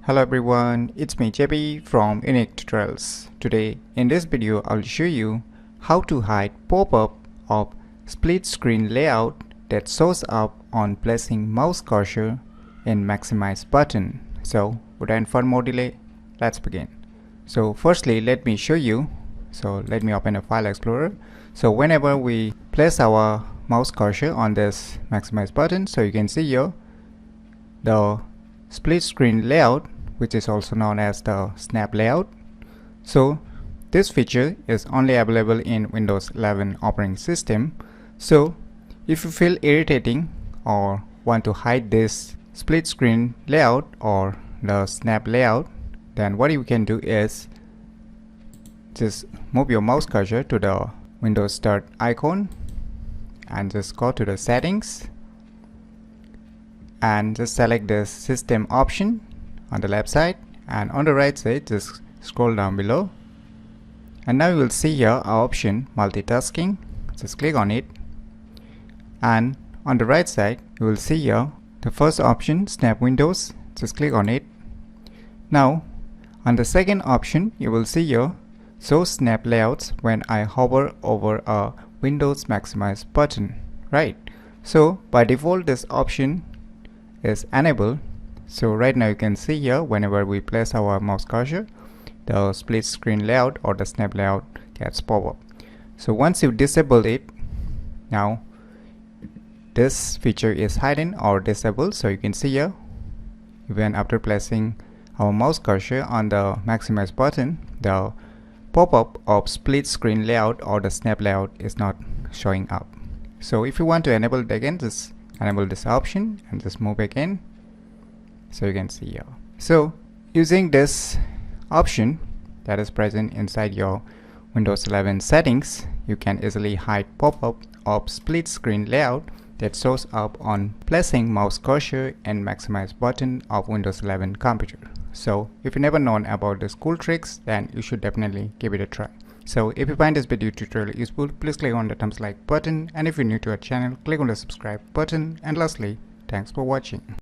Hello everyone, it's me JP from UniqueTutorials. Today in this video I'll show you how to hide pop-up of split screen layout that shows up on placing mouse cursor in maximize button. So without further more delay, let's begin. So firstly let me show you. So let me open a file explorer. So whenever we place our mouse cursor on this maximize button, so you can see here the split screen layout, which is also known as the snap layout. So this feature is only available in Windows 11 operating system. So if you feel irritating or want to hide this split screen layout or the snap layout, then what you can do is just move your mouse cursor to the Windows Start icon and just go to the settings and just select the system option on the left side, and on the right side just scroll down below, and now you will see here our option multitasking. Just click on it, and on the right side you will see here the first option snap windows. Just click on it. Now on the second option you will see here show snap layouts when I hover over a Windows maximize button, right? So by default this option is enabled. So right now you can see here whenever we place our mouse cursor, the split screen layout or the snap layout gets pop up. So once you disable it, now this feature is hidden or disabled. So you can see here even after placing our mouse cursor on the maximize button, the pop-up of split screen layout or the snap layout is not showing up. So if you want to enable it again, just enable this option and just move again. So you can see here. So using this option that is present inside your Windows 11 settings, you can easily hide pop-up of split screen layout that shows up on placing mouse cursor and maximize button of Windows 11 computer. So if you never known about these cool tricks, then you should definitely give it a try. So if you find this video tutorial useful, please click on the thumbs like button, and if you're new to our channel, click on the subscribe button, and lastly, thanks for watching.